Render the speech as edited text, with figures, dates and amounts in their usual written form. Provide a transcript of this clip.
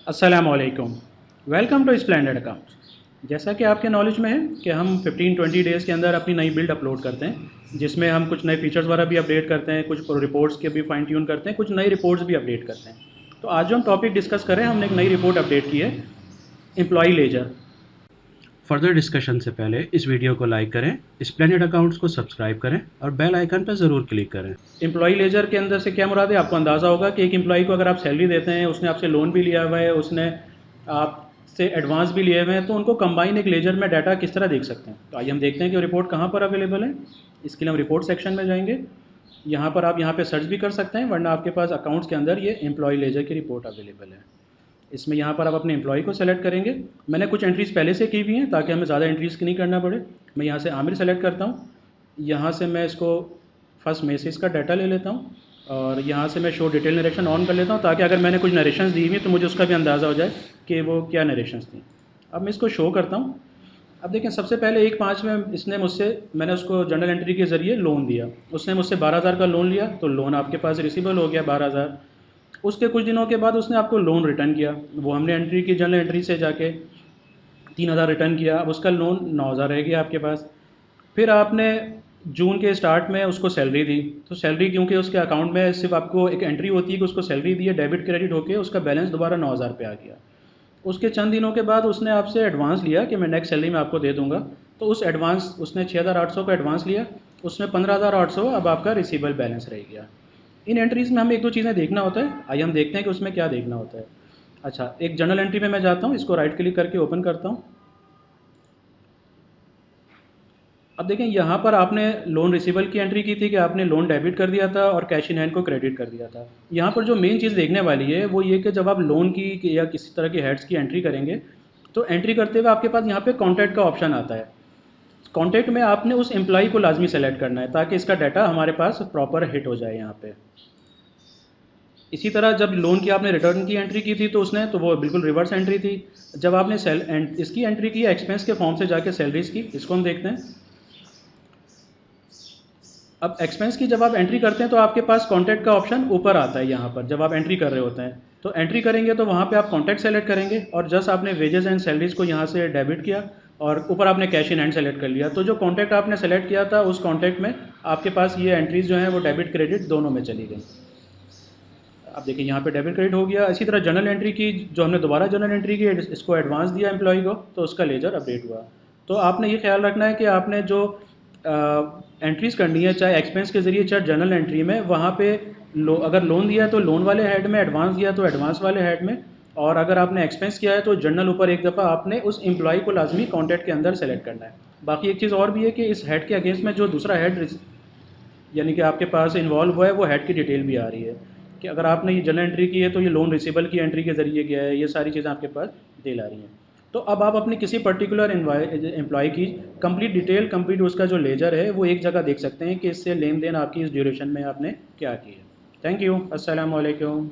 अस्सलामुअलैकुम। Welcome to Splendid Accounts. जैसा कि आपके नॉलेज में है कि हम 15-20 डेज़ के अंदर अपनी नई बिल्ड अपलोड करते हैं, जिसमें हम कुछ नए फीचर्स वगैरह भी अपडेट करते हैं, कुछ रिपोर्ट्स के भी फाइन ट्यून करते हैं, कुछ नई रिपोर्ट्स भी अपडेट करते हैं। तो आज जो हम टॉपिक डिस्कस करें, हमने एक नई रिपोर्ट अपडेट की है, एम्प्लॉई लेजर। फर्दर डिस्कशन से पहले इस वीडियो को लाइक करें, स्प्लेंडेड अकाउंट्स को सब्सक्राइब करें और बेल आइकन पर ज़रूर क्लिक करें। एम्प्लॉई लेजर के अंदर से क्या मुराद है, आपको अंदाज़ा होगा कि एक एम्प्लॉई को अगर आप सैलरी देते हैं, उसने आपसे लोन भी लिया हुआ है, उसने आपसे एडवांस भी लिए हुए हैं, तो उनको कंबाइन एक लेजर में डाटा किस तरह देख सकते हैं। तो आइए हम देखते हैं कि रिपोर्ट कहाँ पर अवेलेबल है। इसके लिए हम रिपोर्ट सेक्शन में जाएंगे। यहाँ पर आप यहाँ पे सर्च भी कर सकते हैं, वरना आपके पास अकाउंट्स के अंदर ये एम्प्लॉई लेजर की रिपोर्ट अवेलेबल है। इसमें यहाँ पर आप अपने एम्प्लॉय को सेलेक्ट करेंगे। मैंने कुछ एंट्रीज़ पहले से की हुई हैं ताकि हमें ज़्यादा एंट्रीज़ नहीं करना पड़े। मैं यहाँ से आमिर सेलेक्ट करता हूँ। यहाँ से मैं इसको फर्स्ट में से इसका डाटा ले लेता हूँ और यहाँ से मैं शो डिटेल नरेशन ऑन कर लेता हूँ, ताकि अगर मैंने कुछ नरेशंस दी हुई तो मुझे उसका भी अंदाज़ा हो जाए कि वो क्या नरेशंस थी। अब मैं इसको शो करता हूँ। अब देखें, सबसे पहले 1/5 में इसने मुझसे, मैंने उसको जर्नल एंट्री के ज़रिए लोन दिया। उसने मुझसे 12,000 का लोन लिया, तो लोन आपके पास रिसीवेबल हो गया 12,000। उसके कुछ दिनों के बाद उसने आपको लोन रिटर्न किया, वो हमने एंट्री की, जर्नल एंट्री से जाके 3,000 रिटर्न किया। अब उसका लोन 9,000 रह गया आपके पास। फिर आपने जून के स्टार्ट में उसको सैलरी दी, तो सैलरी क्योंकि उसके अकाउंट में सिर्फ आपको एक एंट्री होती है कि उसको सैलरी दी है, डेबिट क्रेडिट होके उसका बैलेंस दोबारा 9,000 पे आ गया। उसके चंद दिनों के बाद उसने आपसे एडवांस लिया कि मैं नेक्स्ट सैलरी में आपको दे दूंगा, तो उस एडवांस उसने 6,800 का एडवांस लिया, उसमें 15,800 अब आपका रिसीवेबल बैलेंस रह गया। इन एंट्रीज़ में हमें एक दो चीज़ें देखना होता है। आइए हम देखते हैं कि उसमें क्या देखना होता है। अच्छा, एक जर्नल एंट्री में मैं जाता हूँ, इसको राइट क्लिक करके ओपन करता हूँ। अब देखें, यहाँ पर आपने लोन रिसीवेबल की एंट्री की थी कि आपने लोन डेबिट कर दिया था और कैश इन हैंड को क्रेडिट कर दिया था। यहाँ पर जो मेन चीज़ देखने वाली है वो ये कि जब आप लोन की या किसी तरह की हेड्स की एंट्री करेंगे, तो एंट्री करते हुए आपके पास यहाँ पे कॉन्टैक्ट का ऑप्शन आता है। कॉन्टैक्ट में आपने उस एम्प्लॉई को लाजमी सेलेक्ट करना है ताकि इसका डाटा हमारे पास प्रॉपर हिट हो जाए यहाँ पे। इसी तरह जब लोन की आपने रिटर्न की एंट्री की थी तो उसने, तो वो बिल्कुल रिवर्स एंट्री थी। जब आपने इसकी एंट्री की एक्सपेंस के फॉर्म से जाके सैलरीज की, इसको हम देखते हैं। अब एक्सपेंस की जब आप एंट्री करते हैं तो आपके पास कॉन्टैक्ट का ऑप्शन ऊपर आता है। यहाँ पर जब आप एंट्री कर रहे होते हैं तो एंट्री करेंगे तो वहाँ पे आप कॉन्टैक्ट सेलेक्ट करेंगे और जस्ट आपने वेजेस एंड सैलरीज को यहाँ से डेबिट किया और ऊपर आपने कैश इन हैंड सेलेक्ट कर लिया। तो जो कॉन्टैक्ट आपने सेलेक्ट किया था उस कॉन्टैक्ट में आपके पास ये एंट्रीज जो हैं वो डेबिट क्रेडिट दोनों में चली गई। अब देखिए, यहाँ पे डेबिट क्रेडिट हो गया। इसी तरह जर्नल एंट्री की, जो हमने दोबारा जर्नल एंट्री की, इसको एडवांस दिया एम्प्लॉय को, तो उसका लेजर अपडेट हुआ। तो आपने ये ख्याल रखना है कि आपने जो एंट्रीज़ करनी है, चाहे एक्सपेंस के ज़रिए चाहे जर्नल एंट्री में, वहाँ पे अगर लोन दिया है तो लोन वाले हेड में, एडवांस दिया तो एडवांस वाले हेड में, और अगर आपने एक्सपेंस किया है तो जर्नल ऊपर एक दफ़ा आपने उस एम्प्लॉय को लाजमी कॉन्टैक्ट के अंदर सेलेक्ट करना है। बाकी एक चीज़ और भी है कि इस हेड के अगेंस्ट में जो दूसरा हेड यानी कि आपके पास इन्वॉल्व हुआ है, वो हेड की डिटेल भी आ रही है कि अगर आपने ये जर्नल एंट्री की है तो ये लोन रिसीवेबल की एंट्री के ज़रिए किया है। ये सारी चीज़ें आपके पास डिटेल आ रही हैं। तो अब आप अपनी किसी पर्टिकुलर एम्प्लॉय की कंप्लीट डिटेल, कंप्लीट उसका जो लेजर है वो एक जगह देख सकते हैं कि इससे लेन देन आपकी इस ड्यूरेशन में आपने क्या की है। Thank you. अस्सलाम वालेकुम।